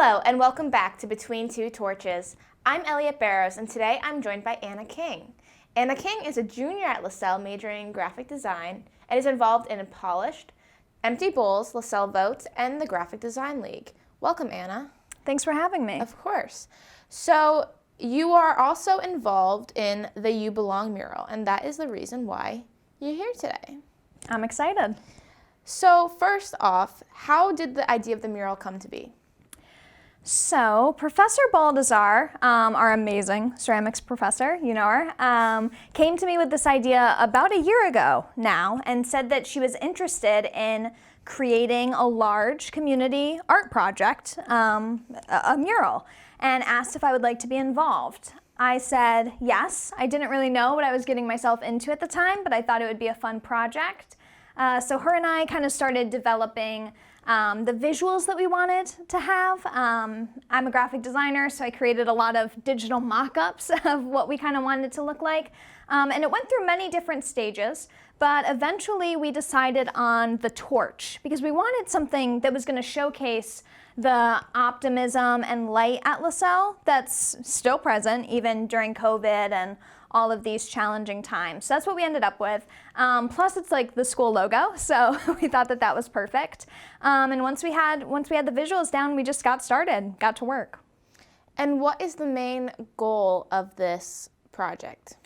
Hello and welcome back to Between Two Torches. I'm Elliette Barrows and today I'm joined by Anna King. Anna King is a junior at Lasell majoring in graphic design and is involved in Polished, Empty Bowls, Lasell Votes, and the Graphic Design League. Welcome, Anna. Thanks for having me. Of course. So you are also involved in the You Belong mural, and that is the reason why you're here today. I'm excited. So first off, how did the idea of the mural come to be? So Professor Baldassar, our amazing ceramics professor, you know her, came to me with this idea about a year ago now and said that she was interested in creating a large community art project, a mural, and asked if I would like to be involved. I said yes. I didn't really know what I was getting myself into at the time, but I thought it would be a fun project. So her and I kind of started developing the visuals that we wanted to have. I'm a graphic designer, so I created a lot of digital mock-ups of what we kind of wanted it to look like. And it went through many different stages, but eventually we decided on the torch because we wanted something that was going to showcase the optimism and light at Lasell that's still present even during COVID and all of these challenging times. So that's what we ended up with. Plus it's like the school logo, so we thought that that was perfect. And once we had the visuals down, we just got started, got to work. And what is the main goal of this project?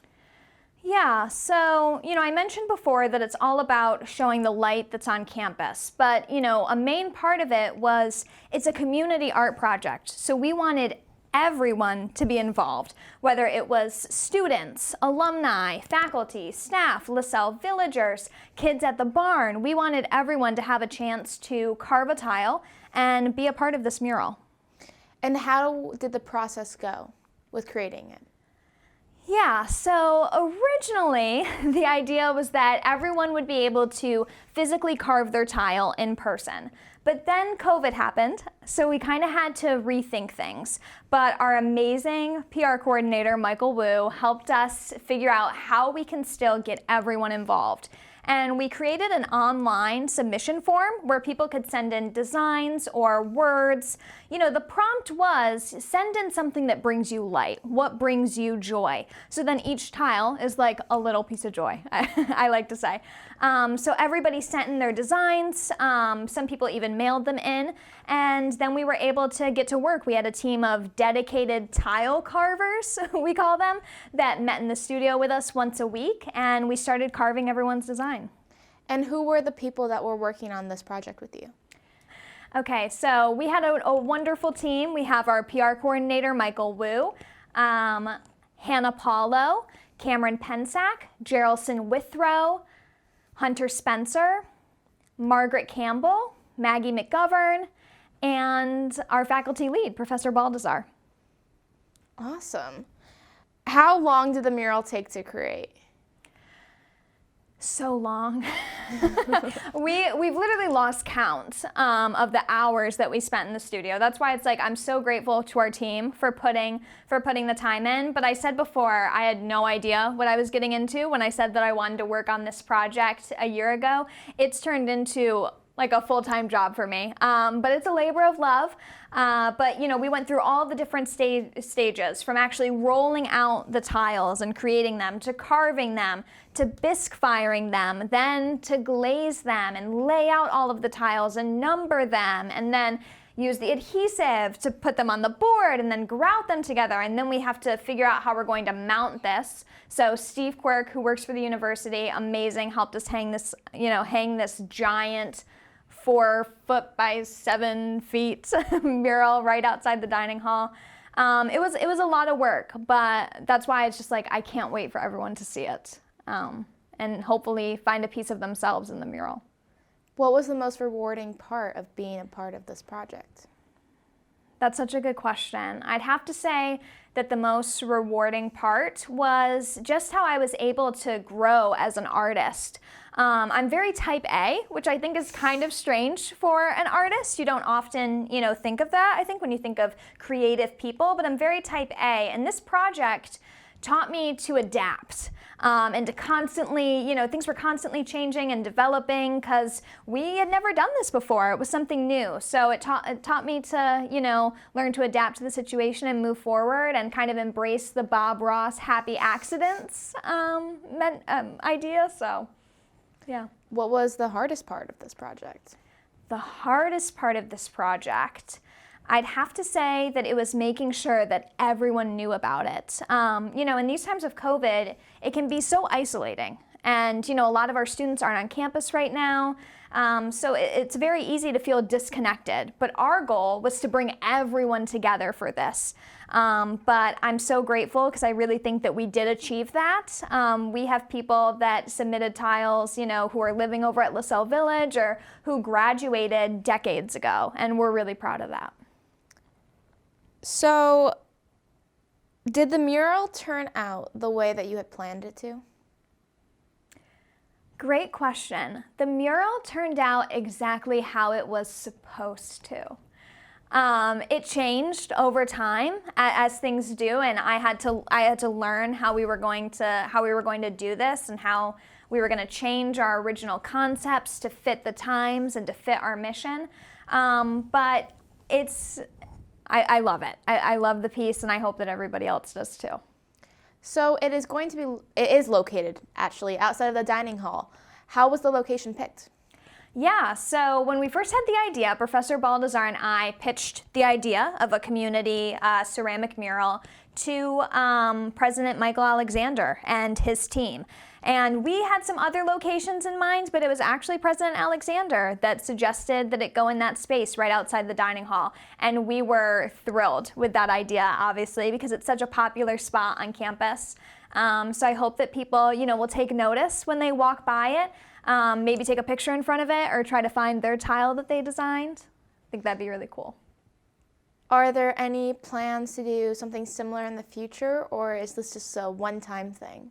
Yeah, so, I mentioned before that it's all about showing the light that's on campus, but, a main part of it was it's a community art project. So we wanted everyone to be involved, whether it was students, alumni, faculty, staff, Lasell villagers, kids at the barn. We wanted everyone to have a chance to carve a tile and be a part of this mural. And how did the process go with creating it? Yeah, so originally the idea was that everyone would be able to physically carve their tile in person. But then COVID happened, so we kind of had to rethink things. But our amazing PR coordinator, Michael Wu, helped us figure out how we can still get everyone involved. And we created an online submission form where people could send in designs or words. The prompt was send in something that brings you light. What brings you joy? So then each tile is like a little piece of joy, I like to say. So everybody sent in their designs. Some people even mailed them in. And then we were able to get to work. We had a team of dedicated tile carvers, we call them, that met in the studio with us once a week. And we started carving everyone's design. And who were the people that were working on this project with you? Okay, so we had a wonderful team. We have our PR coordinator, Michael Wu, Hannah Paulo, Cameron Pensack, Geraldson Withrow, Hunter Spencer, Margaret Campbell, Maggie McGovern, and our faculty lead, Professor Baldassar. Awesome. How long did the mural take to create? So long. We've literally lost count of the hours that we spent in the studio. That's why it's like I'm so grateful to our team for putting the time in. But I said before, I had no idea what I was getting into when I said that I wanted to work on this project a year ago. It's turned into like a full-time job for me, but it's a labor of love. But we went through all the different stages, from actually rolling out the tiles and creating them, to carving them, to bisque firing them, then to glaze them and lay out all of the tiles and number them, and then use the adhesive to put them on the board and then grout them together. And then we have to figure out how we're going to mount this. So Steve Quirk, who works for the university, amazing, helped us hang this giant 4 foot by 7 feet mural right outside the dining hall. It was a lot of work, but that's why it's just like I can't wait for everyone to see it and hopefully find a piece of themselves in the mural. What was the most rewarding part of being a part of this project? That's such a good question. I'd have to say that the most rewarding part was just how I was able to grow as an artist. I'm very type A, which I think is kind of strange for an artist. You don't often, think of that, I think, when you think of creative people, but I'm very type A. And this project taught me to adapt and to constantly, things were constantly changing and developing because we had never done this before. It was something new. So it taught me to, learn to adapt to the situation and move forward and kind of embrace the Bob Ross happy accidents idea. So, yeah. What was the hardest part of this project? The hardest part of this project, I'd have to say that it was making sure that everyone knew about it. In these times of COVID, it can be so isolating. And, a lot of our students aren't on campus right now. So it's very easy to feel disconnected. But our goal was to bring everyone together for this. But I'm so grateful because I really think that we did achieve that. We have people that submitted tiles, who are living over at Lasell Village or who graduated decades ago. And we're really proud of that. So, did the mural turn out the way that you had planned it to? Great question. The mural turned out exactly how it was supposed to. It changed over time as things do, and I had to learn how we were going to do this and how we were going to change our original concepts to fit the times and to fit our mission. But I love it. I love the piece, and I hope that everybody else does too. So it is located actually outside of the dining hall. How was the location picked? Yeah, so when we first had the idea, Professor Baldazar and I pitched the idea of a community ceramic mural to President Michael Alexander and his team. And we had some other locations in mind, but it was actually President Alexander that suggested that it go in that space right outside the dining hall. And we were thrilled with that idea, obviously, because it's such a popular spot on campus. So I hope that people, will take notice when they walk by it, maybe take a picture in front of it or try to find their tile that they designed. I think that'd be really cool. Are there any plans to do something similar in the future, or is this just a one-time thing?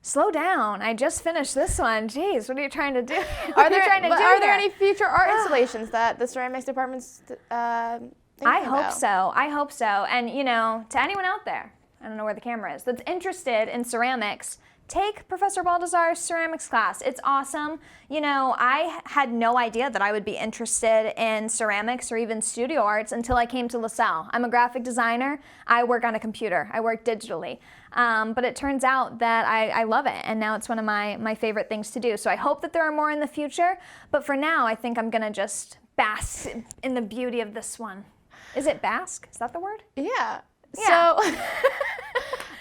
Slow down. I just finished this one. Jeez, what are you trying to do? Are there any future art installations that the ceramics department's I hope so. I hope so. And, to anyone out there, I don't know where the camera is, that's interested in ceramics, take Professor Baldazar's ceramics class. It's awesome. I had no idea that I would be interested in ceramics or even studio arts until I came to Lasell. I'm a graphic designer. I work on a computer. I work digitally. But it turns out that I love it, and now it's one of my favorite things to do. So I hope that there are more in the future, but for now, I think I'm gonna just bask in the beauty of this one. Is it bask? Is that the word? Yeah. Yeah. So,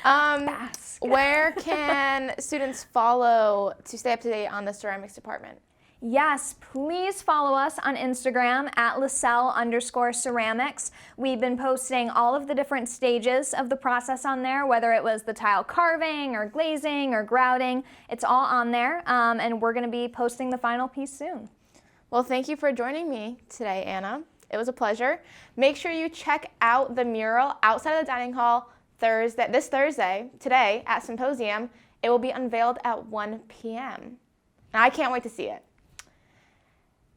bask. Where can students follow to stay up to date on the ceramics department? Yes, please follow us on Instagram at Lasell_ceramics. We've been posting all of the different stages of the process on there, whether it was the tile carving or glazing or grouting. It's all on there, and we're going to be posting the final piece soon. Well, thank you for joining me today, Anna. It was a pleasure. Make sure you check out the mural outside of the dining hall this Thursday, today at Symposium. It will be unveiled at 1 p.m. And I can't wait to see it.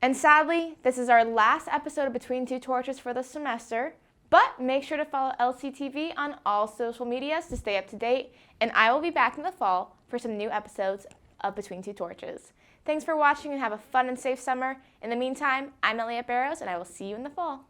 And sadly, this is our last episode of Between Two Torches for the semester, but make sure to follow LCTV on all social medias to stay up to date, and I will be back in the fall for some new episodes of Between Two Torches. Thanks for watching and have a fun and safe summer. In the meantime, I'm Elliette Barrows, and I will see you in the fall.